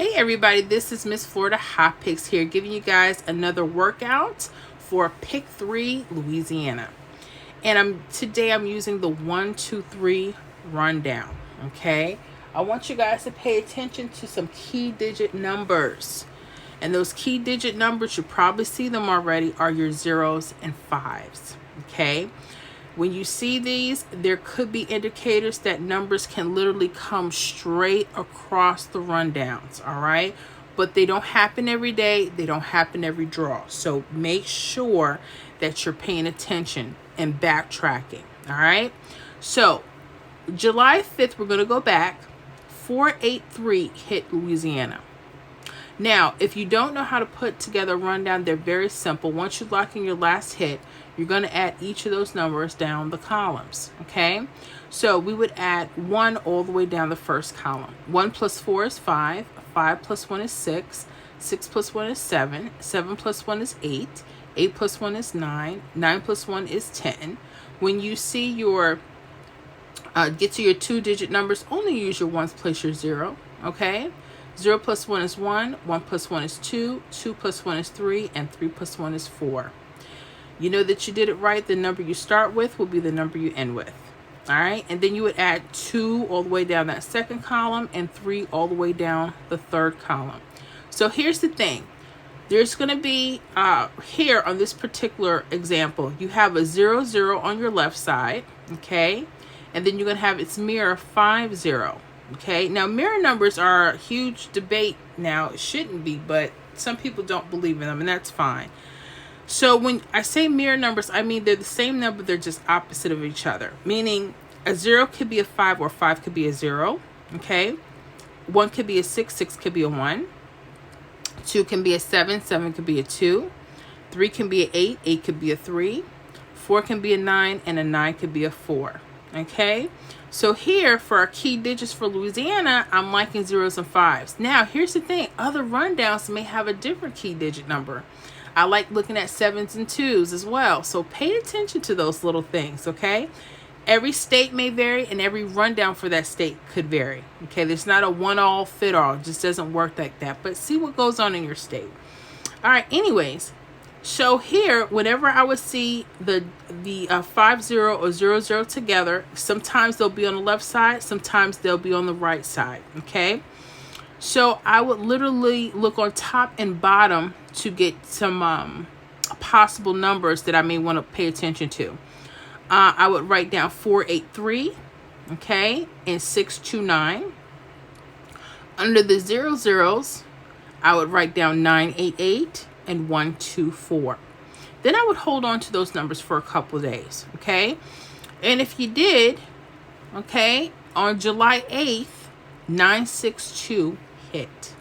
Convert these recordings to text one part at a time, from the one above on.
Hey everybody, this is Miss Florida Hot Picks here, giving you guys another workout for Pick 3 Louisiana. And today I'm using the 1, 2, 3 rundown. Okay, I want you guys to pay attention to some key digit numbers. And those key digit numbers, you probably see them already, are your 0s and 5s. Okay, when you see these, there could be indicators that numbers can literally come straight across the rundowns, all right? But they don't happen every day. They don't happen every draw. So make sure that you're paying attention and backtracking, all right? So July 5th, we're going to go back. 483 hit Louisiana. Now, if you don't know how to put together a rundown, they're very simple. Once you lock in your last hit, you're going to add each of those numbers down the columns, okay? So we would add 1 all the way down the first column. 1 plus 4 is 5. 5 plus 1 is 6. 6 plus 1 is 7. 7 plus 1 is 8. 8 plus 1 is 9. 9 plus 1 is 10. When you see your, get to your 2-digit numbers, only use your ones, place your 0, okay? 0 plus 1 is 1. 1 plus 1 is 2. 2 plus 1 is 3. And 3 plus 1 is 4. You know that you did it right. The number you start with will be the number you end with. All right. And then you would add 2 all the way down that second column and 3 all the way down the third column. So here's the thing. There's going to be here on this particular example, you have a 0, 0 on your left side. Okay. And then you're going to have its mirror 5, 0. Okay. Now mirror numbers are a huge debate now. It shouldn't be, but some people don't believe in them, and that's fine. So when I say mirror numbers, I mean they're the same number, they're just opposite of each other. Meaning a 0 could be a 5 or 5 could be a 0. Okay. 1 could be a 6, 6 could be a 1. 2 can be a 7, 7 could be a 2. 3 can be an 8, 8 could be a 3. 4 can be a 9, and a 9 could be a 4. Okay. So here for our key digits for Louisiana, I'm liking 0s and 5s. Now here's the thing. Other rundowns may have a different key digit number. I like looking at 7s and 2s as well. So pay attention to those little things, okay? Every state may vary, and every rundown for that state could vary. Okay, there's not a one-all fit all. It just doesn't work like that. But see what goes on in your state. All right, anyways. So here, whenever I would see the 5, 0 or 0, 0 together, sometimes they'll be on the left side, sometimes they'll be on the right side, okay? So I would literally look on top and bottom to get some possible numbers that I may want to pay attention to. I would write down 483, okay, and 629. Under the 0s, I would write down 988 and 124. Then I would hold on to those numbers for a couple of days, okay? And if you did, okay, on July 8th, 962 hit.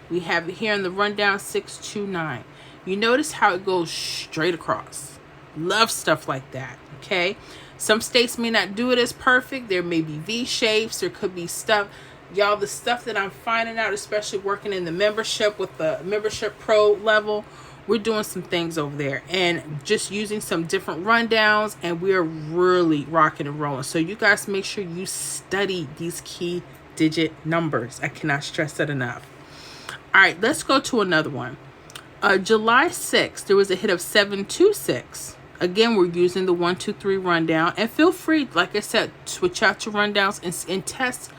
We have it here in the rundown, 629. You notice how it goes straight across. Love stuff like that, okay? Some states may not do it as perfect. There may be V shapes. There could be stuff. Y'all, the stuff that I'm finding out, especially working in the membership with the membership pro level, we're doing some things over there and just using some different rundowns, and we're really rocking and rolling. So you guys make sure you study these key digit numbers. I cannot stress that enough. All right, let's go to another one. July 6th, there was a hit of 726. Again, we're using the 1, 2, 3 rundown. And feel free, like I said, switch out your rundowns and test.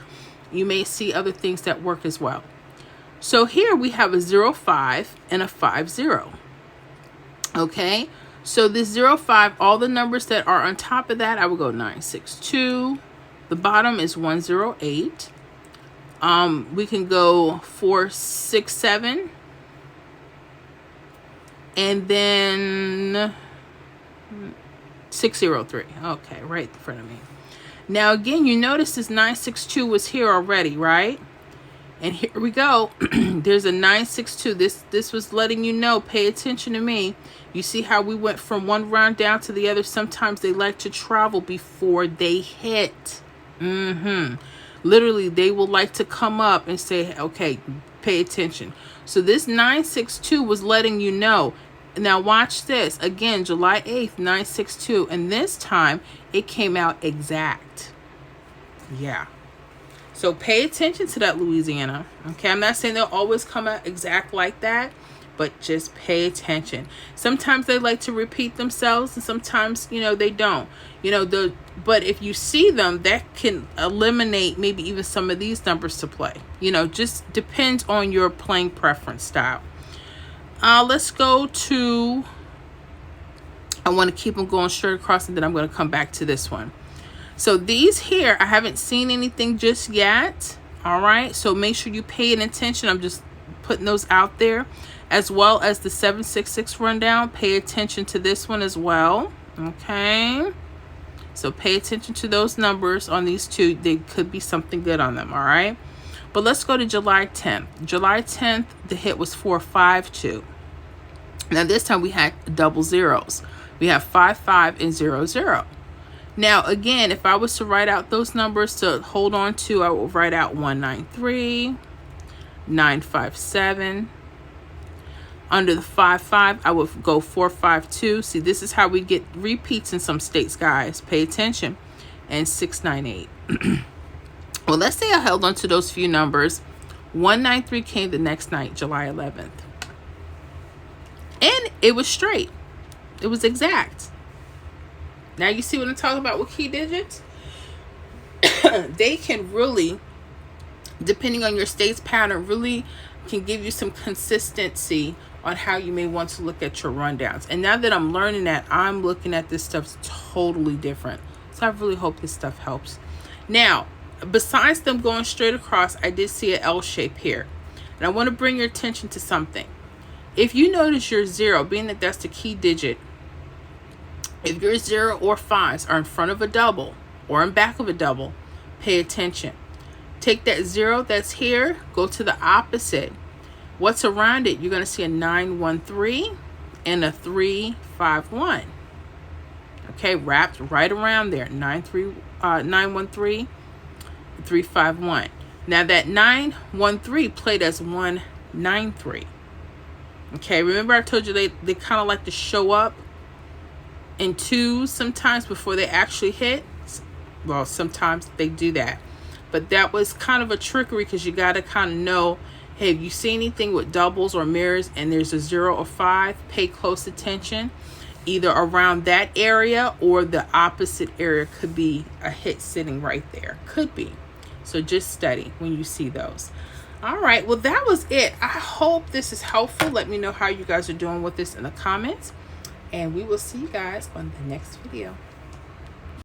You may see other things that work as well. So here we have a 0, 5 and a 5, 0. Okay, so this 0, 5, all the numbers that are on top of that, I would go 962. The bottom is 108. We can go 4, 6, 7. And then 603. Okay, right in front of me. Now again, you notice this 962 was here already, right? And here we go. There's a 962. This was letting you know, pay attention to me. You see how we went from one round down to the other. Sometimes they like to travel before they hit. Literally, they will like to come up and say, okay, pay attention. So this 962 was letting you know. Now watch this. Again, July 8th, 962. And this time, it came out exact. Yeah. So pay attention to that, Louisiana. Okay, I'm not saying they'll always come out exact like that, but just pay attention. Sometimes they like to repeat themselves, and sometimes, they don't. But if you see them, that can eliminate maybe even some of these numbers to play. Just depends on your playing preference style. Let's go to, I want to keep them going straight across, and then I'm going to come back to this one. So these here, I haven't seen anything just yet. All right. So make sure you pay attention. I'm just putting those out there, as well as the 766 rundown. Pay attention to this one as well. Okay. So pay attention to those numbers on these two. They could be something good on them. All right. But let's go to July 10th. July 10th, the hit was 452. Now this time we had double zeros. We have 55 and 00. Now, again, if I was to write out those numbers to hold on to, I will write out 193, 957. Under the 55, I would go 452. See, this is how we get repeats in some states, guys. Pay attention. And 698. Well, let's say I held on to those few numbers. 193 came the next night, July 11th. And it was straight. It was exact. Now you see what I'm talking about with key digits? They can really, depending on your state's pattern, really can give you some consistency on how you may want to look at your rundowns. And now that I'm learning that, I'm looking at this stuff totally different. So I really hope this stuff helps. Now, besides them going straight across, I did see an L shape here. And I want to bring your attention to something. If you notice your 0, being that that's the key digit, if your 0 or 5s are in front of a double or in back of a double, pay attention. Take that 0 that's here, go to the opposite. What's around it? You're going to see a 913 and a 351. Okay, wrapped right around there. 913, 351. Now that 913 played as 193. Okay, remember I told you they kind of like to show up in twos sometimes before they actually hit. Well, sometimes they do that, but that was kind of a trickery, because you got to kind of know, hey, if you see anything with doubles or mirrors and there's a 0 or 5, pay close attention. Either around that area or the opposite area could be a hit sitting right there. Could be. So just study when you see those. All right, well, that was it. I hope this is helpful. Let me know how you guys are doing with this in the comments. And we will see you guys on the next video.